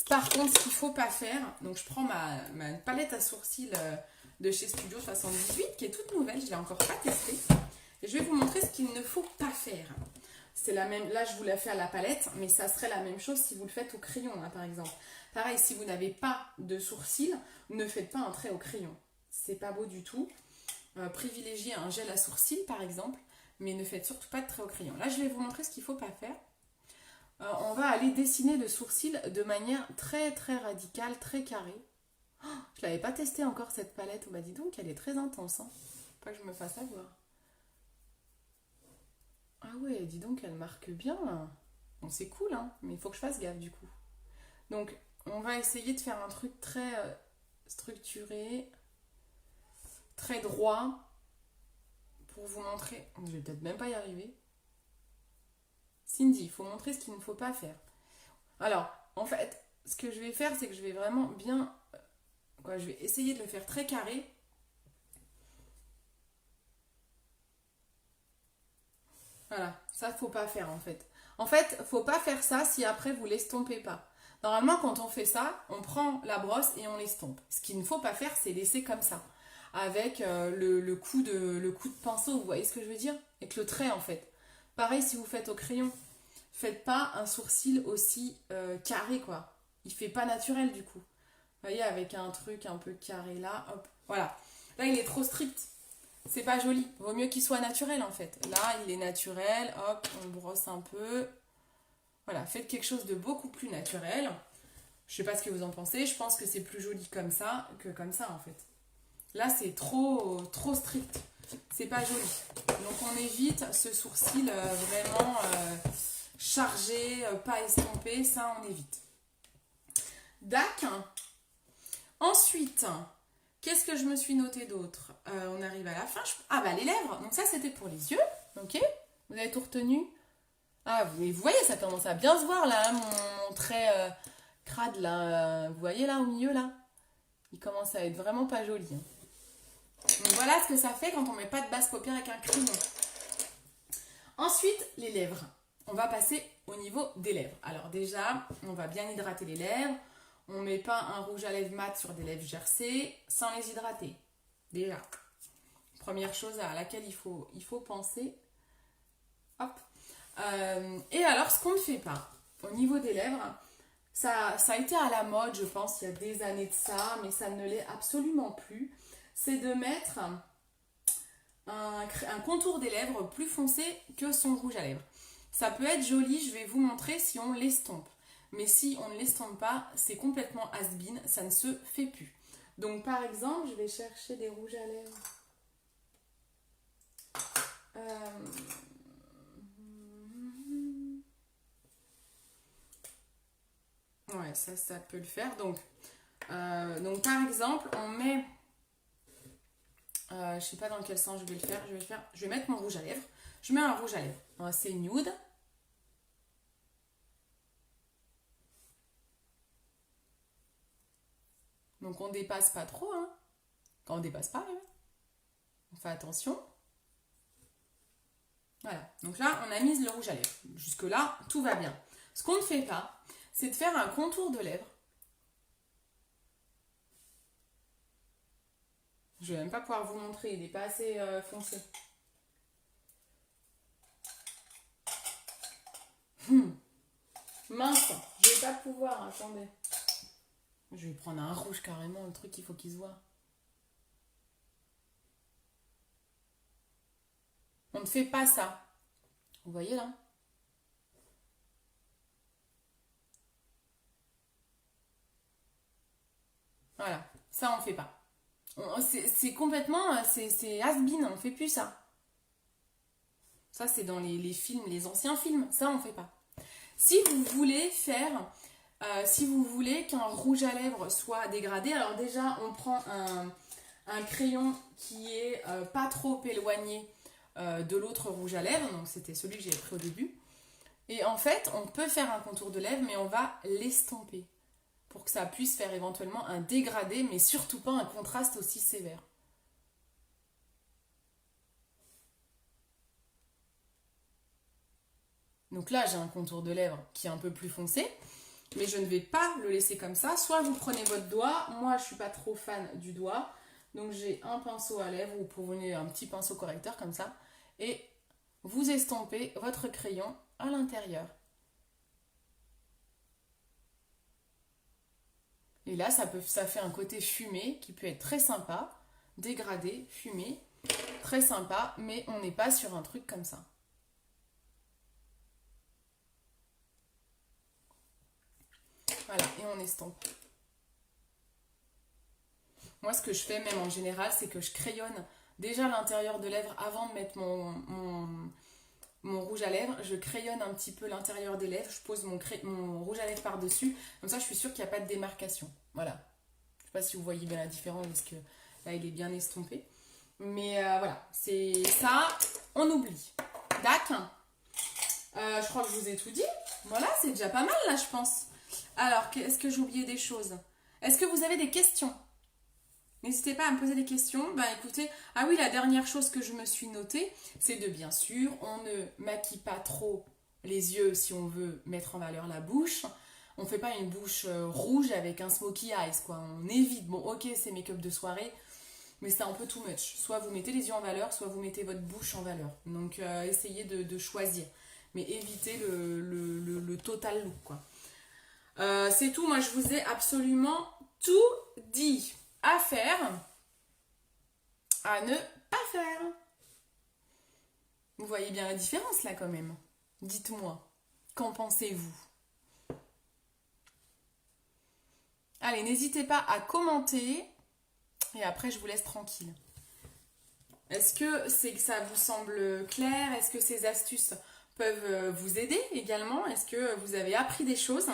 Par contre, ce qu'il ne faut pas faire, donc je prends ma palette à sourcils de chez Studio 78, qui est toute nouvelle, je ne l'ai encore pas testée. Et je vais vous montrer ce qu'il ne faut pas faire. C'est la même, là je vous l'ai fait à la palette, mais ça serait la même chose si vous le faites au crayon, là, par exemple. Pareil, si vous n'avez pas de sourcils, ne faites pas un trait au crayon. C'est pas beau du tout. Privilégiez un gel à sourcils, par exemple, mais ne faites surtout pas de trait au crayon. Là, je vais vous montrer ce qu'il ne faut pas faire. On va aller dessiner le sourcil de manière très très radicale, très carrée. Oh, je ne l'avais pas testé encore cette palette. Bah dis donc, elle est très intense. Hein. Pas que je me fasse avoir. Ah ouais, dis donc, elle marque bien. Bon, c'est cool, hein, mais il faut que je fasse gaffe du coup. Donc, on va essayer de faire un truc très structuré, très droit, pour vous montrer. Je vais peut-être même pas y arriver. Cindy, il faut montrer ce qu'il ne faut pas faire. Alors, en fait, ce que je vais faire, c'est que je vais vraiment bien... je vais essayer de le faire très carré. Voilà, ça, faut pas faire, en fait. En fait, faut pas faire ça si après, vous l'estompez pas. Normalement, quand on fait ça, on prend la brosse et on l'estompe. Ce qu'il ne faut pas faire, c'est laisser comme ça. Avec le coup de pinceau, vous voyez ce que je veux dire? Avec le trait, en fait. Pareil, si vous faites au crayon. Faites pas un sourcil aussi carré, quoi. Il fait pas naturel, du coup. Vous voyez, avec un truc un peu carré là, hop. Voilà. Là, il est trop strict. C'est pas joli. Vaut mieux qu'il soit naturel, en fait. Là, il est naturel. Hop, on brosse un peu. Voilà, faites quelque chose de beaucoup plus naturel. Je sais pas ce que vous en pensez. Je pense que c'est plus joli comme ça que comme ça, en fait. Là, c'est trop strict. C'est pas joli. Donc, on évite ce sourcil vraiment chargé, pas estompé. Ça, on évite. Dac. Ensuite, qu'est-ce que je me suis noté d'autre? On arrive à la fin. Ah, bah, les lèvres. Donc, ça, c'était pour les yeux. Ok. Vous avez tout retenu? Ah, vous voyez, ça commence à bien se voir, là, hein, mon trait crade, là. Vous voyez, là, au milieu, là? Il commence à être vraiment pas joli. Hein. Donc voilà ce que ça fait quand on met pas de base paupière avec un crayon. Ensuite, les lèvres. On va passer au niveau des lèvres. Alors déjà, on va bien hydrater les lèvres. On ne met pas un rouge à lèvres mat sur des lèvres gercées sans les hydrater. Déjà. Première chose à laquelle il faut penser. Hop. Et alors, ce qu'on ne fait pas au niveau des lèvres, ça a été à la mode, je pense, il y a des années de ça, mais ça ne l'est absolument plus. C'est de mettre un contour des lèvres plus foncé que son rouge à lèvres. Ça peut être joli, je vais vous montrer si on l'estompe. Mais si on ne l'estompe pas, c'est complètement has-been, ça ne se fait plus. Donc par exemple, je vais chercher des rouges à lèvres. Ouais, ça peut le faire. Donc par exemple, on met... je sais pas dans quel sens je vais le faire. Je vais mettre mon rouge à lèvres. Je mets un rouge à lèvres. C'est nude. Donc on dépasse pas trop. Hein. Quand on dépasse pas, même. On fait attention. Voilà. Donc là, on a mis le rouge à lèvres. Jusque là, tout va bien. Ce qu'on ne fait pas, c'est de faire un contour de lèvres. Je vais même pas pouvoir vous montrer, il n'est pas assez foncé. Mince, je vais pas pouvoir, attendez. Je vais prendre un rouge carrément, le truc, il faut qu'il se voit. On ne fait pas ça. Vous voyez là? Voilà, ça on ne fait pas. C'est complètement, c'est has-been, on ne fait plus ça. Ça c'est dans les films, les anciens films, ça on ne fait pas. Si vous voulez faire, si vous voulez qu'un rouge à lèvres soit dégradé, alors déjà on prend un crayon qui est pas trop éloigné de l'autre rouge à lèvres, donc c'était celui que j'ai pris au début. Et en fait, on peut faire un contour de lèvres, mais on va l'estomper pour que ça puisse faire éventuellement un dégradé, mais surtout pas un contraste aussi sévère. Donc là, j'ai un contour de lèvres qui est un peu plus foncé, mais je ne vais pas le laisser comme ça. Soit vous prenez votre doigt, moi je suis pas trop fan du doigt, donc j'ai un pinceau à lèvres, ou pour venir un petit pinceau correcteur comme ça, et vous estompez votre crayon à l'intérieur. Et là, ça fait un côté fumé qui peut être très sympa, dégradé, fumé, très sympa, mais on n'est pas sur un truc comme ça. Voilà, et on estompe. Moi, ce que je fais même en général, c'est que je crayonne déjà l'intérieur de lèvres avant de mettre mon rouge à lèvres. Je crayonne un petit peu l'intérieur des lèvres, je pose mon rouge à lèvres par-dessus. Comme ça, je suis sûre qu'il n'y a pas de démarcation. Voilà. Je ne sais pas si vous voyez bien la différence, parce que là, il est bien estompé. Mais voilà, c'est ça, on oublie. D'accord. Je crois que je vous ai tout dit. Voilà, c'est déjà pas mal là, je pense. Alors, est-ce que j'ai oublié des choses? Est-ce que vous avez des questions? N'hésitez pas à me poser des questions. Ben écoutez, ah oui, la dernière chose que je me suis notée, c'est de bien sûr, on ne maquille pas trop les yeux si on veut mettre en valeur la bouche. On ne fait pas une bouche rouge avec un smoky eyes, quoi. On évite. Bon, ok, c'est make-up de soirée, mais c'est un peu too much. Soit vous mettez les yeux en valeur, soit vous mettez votre bouche en valeur. Donc essayez de choisir. Mais évitez le total look, quoi. C'est tout, moi je vous ai absolument tout dit. À faire, à ne pas faire. Vous voyez bien la différence là quand même. Dites-moi, qu'en pensez-vous? Allez, n'hésitez pas à commenter et après je vous laisse tranquille. Est-ce que ça vous semble clair? Est-ce que ces astuces peuvent vous aider également? Est-ce que vous avez appris des choses?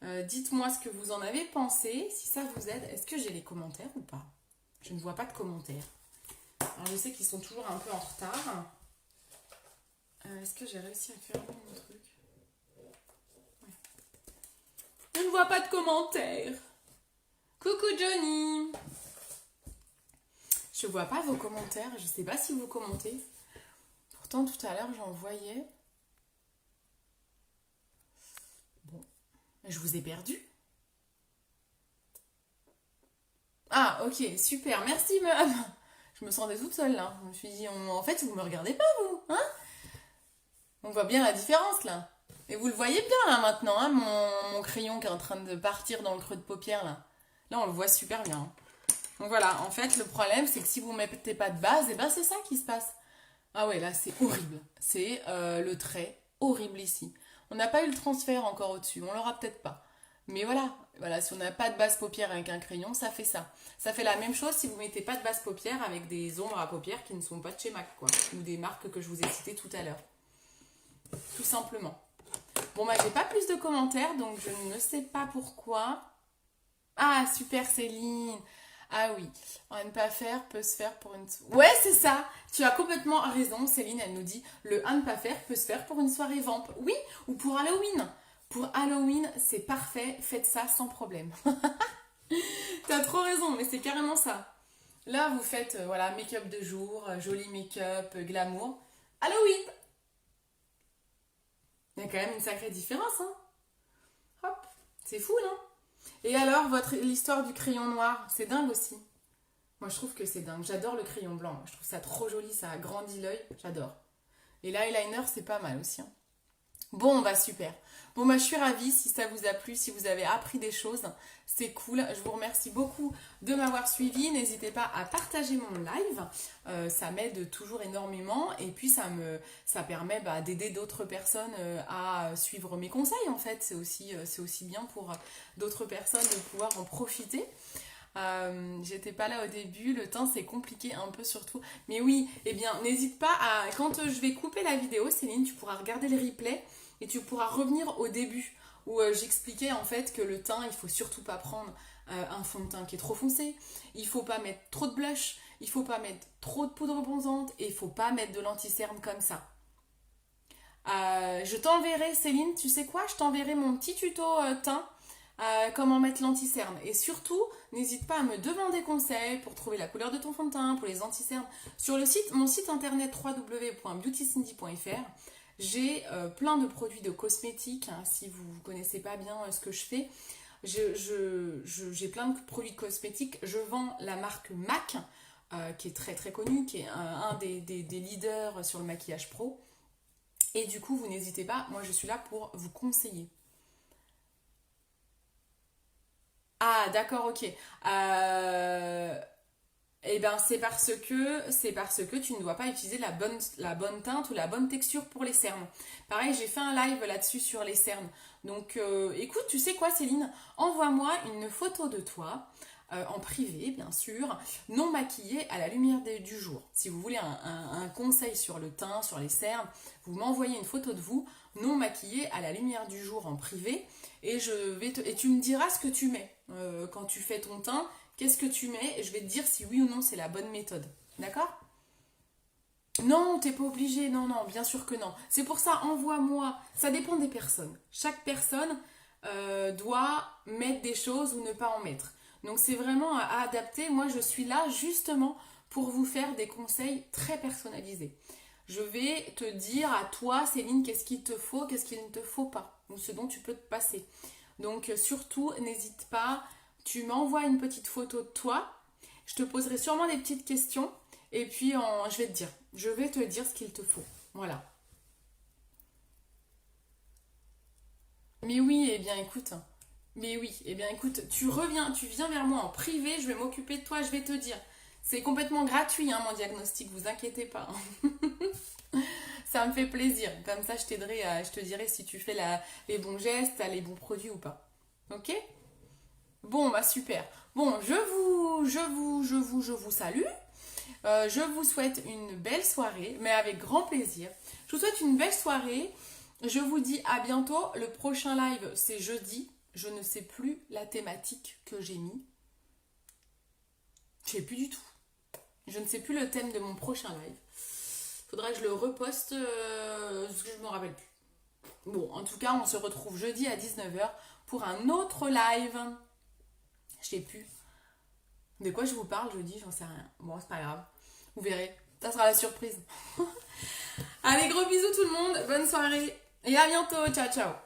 Dites-moi ce que vous en avez pensé, si ça vous aide. Est-ce que j'ai les commentaires ou pas? Je ne vois pas de commentaires. Alors je sais qu'ils sont toujours un peu en retard. Est-ce que j'ai réussi à faire mon truc? Ouais. Je ne vois pas de commentaires. Coucou Johnny. Je vois pas vos commentaires. Je sais pas si vous commentez. Pourtant tout à l'heure j'en voyais. Bon, je vous ai perdu. Ah, ok, super, merci meuf. Je me sentais toute seule là. Je me suis dit, en fait, vous me regardez pas, vous, hein? On voit bien la différence là. Et vous le voyez bien là maintenant, hein, mon crayon qui est en train de partir dans le creux de paupière là. Là, on le voit super bien. Hein. Donc voilà, en fait, le problème, c'est que si vous ne mettez pas de base, et ben c'est ça qui se passe. Ah ouais, là, c'est horrible. C'est le trait horrible ici. On n'a pas eu le transfert encore au-dessus, on l'aura peut-être pas. Mais voilà, si on n'a pas de base paupière avec un crayon, ça fait ça. Ça fait la même chose si vous mettez pas de base paupière avec des ombres à paupières qui ne sont pas de chez MAC, quoi. Ou des marques que je vous ai citées tout à l'heure. Tout simplement. Bon, bah, j'ai pas plus de commentaires, donc je ne sais pas pourquoi. Ah, super Céline. Ah oui, à ne pas faire peut se faire pour une... Ouais, c'est ça. Tu as complètement raison, Céline, elle nous dit, le à ne pas faire peut se faire pour une soirée vamp. Oui, ou pour Halloween. Pour Halloween, c'est parfait, faites ça sans problème. T'as trop raison, mais c'est carrément ça. Là, vous faites, voilà, make-up de jour, joli make-up, glamour. Halloween. Il y a quand même une sacrée différence, hein. Hop, c'est fou, non? Et alors, l'histoire du crayon noir, c'est dingue aussi. Moi, je trouve que c'est dingue. J'adore le crayon blanc. Je trouve ça trop joli, ça agrandit l'œil. J'adore. Et l'eyeliner, c'est pas mal aussi, hein. Bon, bah super. Bon, bah je suis ravie si ça vous a plu, si vous avez appris des choses. C'est cool. Je vous remercie beaucoup de m'avoir suivi. N'hésitez pas à partager mon live. Ça m'aide toujours énormément. Et puis, ça permet d'aider d'autres personnes à suivre mes conseils, en fait. C'est aussi bien pour d'autres personnes de pouvoir en profiter. J'étais pas là au début, le temps c'est compliqué un peu surtout. Mais oui, eh bien n'hésite pas à... Quand je vais couper la vidéo, Céline, tu pourras regarder le replay et tu pourras revenir au début où j'expliquais en fait que le teint, il faut surtout pas prendre un fond de teint qui est trop foncé, il faut pas mettre trop de blush, il faut pas mettre trop de poudre bronzante et il faut pas mettre de l'anti-cerne comme ça. Je t'enverrai, Céline, tu sais quoi? Je t'enverrai mon petit tuto teint. Comment mettre l'anti-cerne. Et surtout, n'hésite pas à me demander conseil pour trouver la couleur de ton fond de teint, pour les anti-cernes. Sur mon site internet www.beautycindy.fr, j'ai plein de produits de cosmétiques. Hein, si vous ne connaissez pas bien ce que je fais, j'ai plein de produits de cosmétiques. Je vends la marque MAC. qui est très très connu, qui est un des leaders sur le maquillage pro. Et du coup, vous n'hésitez pas, moi je suis là pour vous conseiller. Ah, d'accord, ok. Eh bien, c'est parce que tu ne dois pas utiliser la bonne teinte ou la bonne texture pour les cernes. Pareil, j'ai fait un live là-dessus sur les cernes. Donc, écoute, tu sais quoi, Céline? Envoie-moi une photo de toi, en privé, bien sûr, non maquillée à la lumière du jour. Si vous voulez un conseil sur le teint, sur les cernes, vous m'envoyez une photo de vous, non maquillée à la lumière du jour en privé, et tu me diras ce que tu mets quand tu fais ton teint. Qu'est-ce que tu mets? Et je vais te dire si oui ou non c'est la bonne méthode. D'accord? Non, t'es pas obligé. Non, non, bien sûr que non. C'est pour ça, envoie-moi. Ça dépend des personnes. Chaque personne doit mettre des choses ou ne pas en mettre. Donc c'est vraiment à adapter. Moi, je suis là justement pour vous faire des conseils très personnalisés. Je vais te dire à toi, Céline, qu'est-ce qu'il te faut, qu'est-ce qu'il ne te faut pas, ou ce dont tu peux te passer. Donc surtout, n'hésite pas, tu m'envoies une petite photo de toi, je te poserai sûrement des petites questions, et puis je vais te dire ce qu'il te faut. Voilà. Mais oui, eh bien écoute, tu viens vers moi en privé, je vais m'occuper de toi, je vais te dire. C'est complètement gratuit, hein, mon diagnostic, vous inquiétez pas, hein. Ça me fait plaisir. Comme ça, je te dirai si tu fais les bons gestes, t'as les bons produits ou pas. Ok? Bon, bah super. Bon, je vous salue. Je vous souhaite une belle soirée, mais avec grand plaisir. Je vous souhaite une belle soirée. Je vous dis à bientôt. Le prochain live, c'est jeudi. Je ne sais plus la thématique que j'ai mis. Je sais plus du tout. Je ne sais plus le thème de mon prochain live. Faudrait que je le reposte parce que je me rappelle plus. Bon, en tout cas, on se retrouve jeudi à 19h pour un autre live. Je sais plus. De quoi je vous parle jeudi, j'en sais rien. Bon, c'est pas grave. Vous verrez. Ça sera la surprise. Allez, gros bisous tout le monde. Bonne soirée. Et à bientôt. Ciao, ciao.